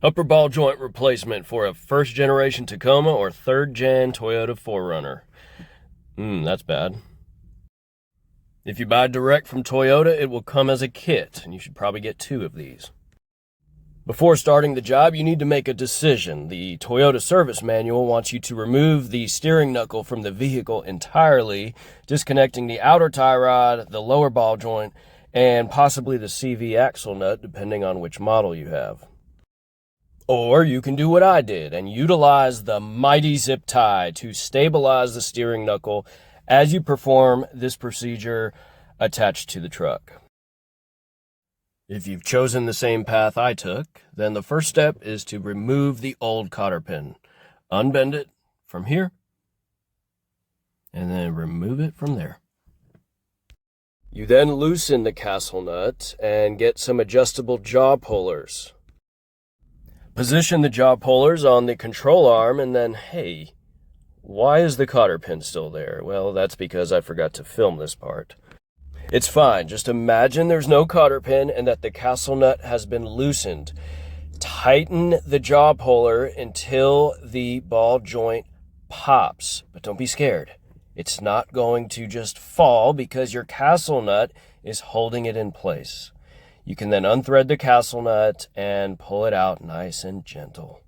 Upper ball joint replacement for a first generation Tacoma or third gen Toyota 4Runner. That's bad. If you buy direct from Toyota, it will come as a kit, and you should probably get 2 of these. Before starting the job, you need to make a decision. The Toyota service manual wants you to remove the steering knuckle from the vehicle entirely, disconnecting the outer tie rod, the lower ball joint, and possibly the CV axle nut, depending on which model you have. Or you can do what I did and utilize the mighty zip tie to stabilize the steering knuckle as you perform this procedure attached to the truck. If you've chosen the same path I took, then the first step is to remove the old cotter pin. Unbend it from here, and then remove it from there. You then loosen the castle nut and get some adjustable jaw pullers. Position the jaw pullers on the control arm, and then, hey, why is the cotter pin still there? Well, that's because I forgot to film this part. It's fine. Just imagine there's no cotter pin and that the castle nut has been loosened. Tighten the jaw puller until the ball joint pops, but don't be scared. It's not going to just fall because your castle nut is holding it in place. You can then unthread the castle nut and pull it out nice and gentle.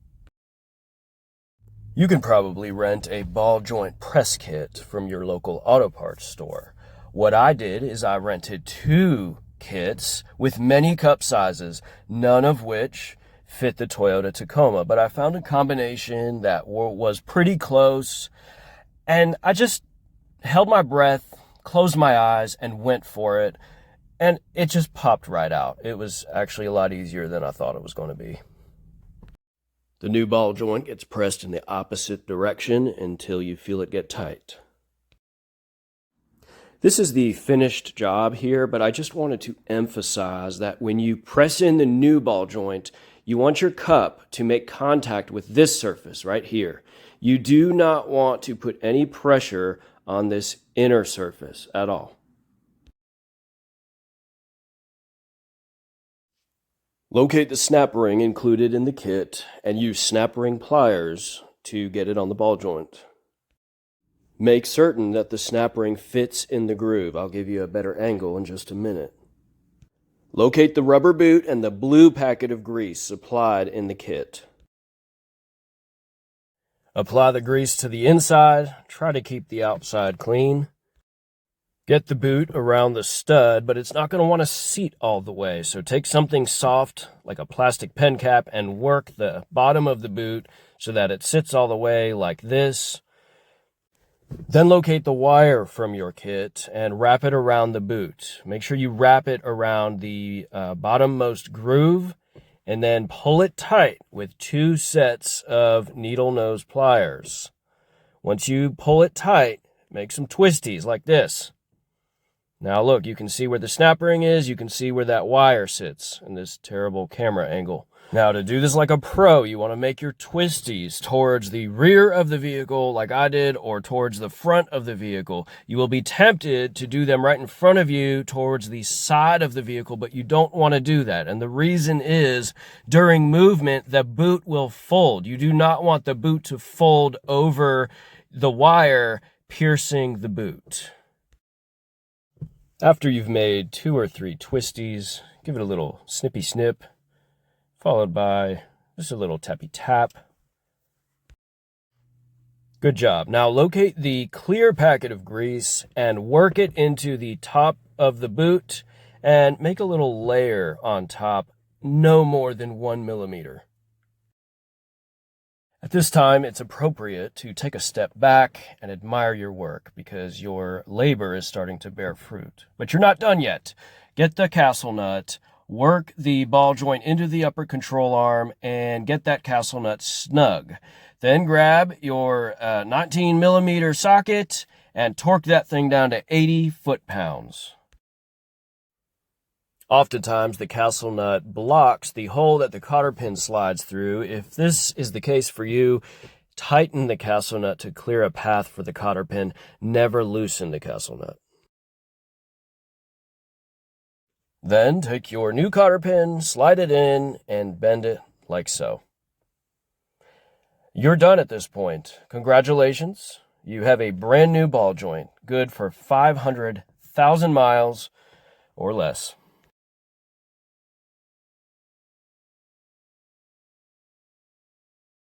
You can probably rent a ball joint press kit from your local auto parts store. What I did is I rented 2 kits with many cup sizes, none of which fit the Toyota Tacoma, but I found a combination that was pretty close, and I just held my breath, closed my eyes, and went for it. And it just popped right out. It was actually a lot easier than I thought it was going to be. The new ball joint gets pressed in the opposite direction until you feel it get tight. This is the finished job here, but I just wanted to emphasize that when you press in the new ball joint, you want your cup to make contact with this surface right here. You do not want to put any pressure on this inner surface at all. Locate the snap ring included in the kit and use snap ring pliers to get it on the ball joint. Make certain that the snap ring fits in the groove. I'll give you a better angle in just a minute. Locate the rubber boot and the blue packet of grease supplied in the kit. Apply the grease to the inside. Try to keep the outside clean. Get the boot around the stud, but it's not going to want to seat all the way. So take something soft, like a plastic pen cap, and work the bottom of the boot so that it sits all the way like this. Then locate the wire from your kit and wrap it around the boot. Make sure you wrap it around the bottommost groove, and then pull it tight with 2 sets of needle nose pliers. Once you pull it tight, make some twisties like this. Now look, you can see where the snap ring is, you can see where that wire sits in this terrible camera angle. Now to do this like a pro, you want to make your twisties towards the rear of the vehicle like I did, or towards the front of the vehicle. You will be tempted to do them right in front of you towards the side of the vehicle, but you don't want to do that. And the reason is, during movement, the boot will fold. You do not want the boot to fold over the wire, piercing the boot. After you've made 2 or 3 twisties, give it a little snippy snip, followed by just a little tappy tap. Good job. Now locate the clear packet of grease and work it into the top of the boot and make a little layer on top, no more than 1 millimeter. At this time, it's appropriate to take a step back and admire your work because your labor is starting to bear fruit. But you're not done yet. Get the castle nut, work the ball joint into the upper control arm, and get that castle nut snug. Then grab your 19 millimeter socket and torque that thing down to 80 foot-pounds. Oftentimes, the castle nut blocks the hole that the cotter pin slides through. If this is the case for you, tighten the castle nut to clear a path for the cotter pin. Never loosen the castle nut. Then take your new cotter pin, slide it in, and bend it like so. You're done at this point. Congratulations. You have a brand new ball joint, good for 500,000 miles or less.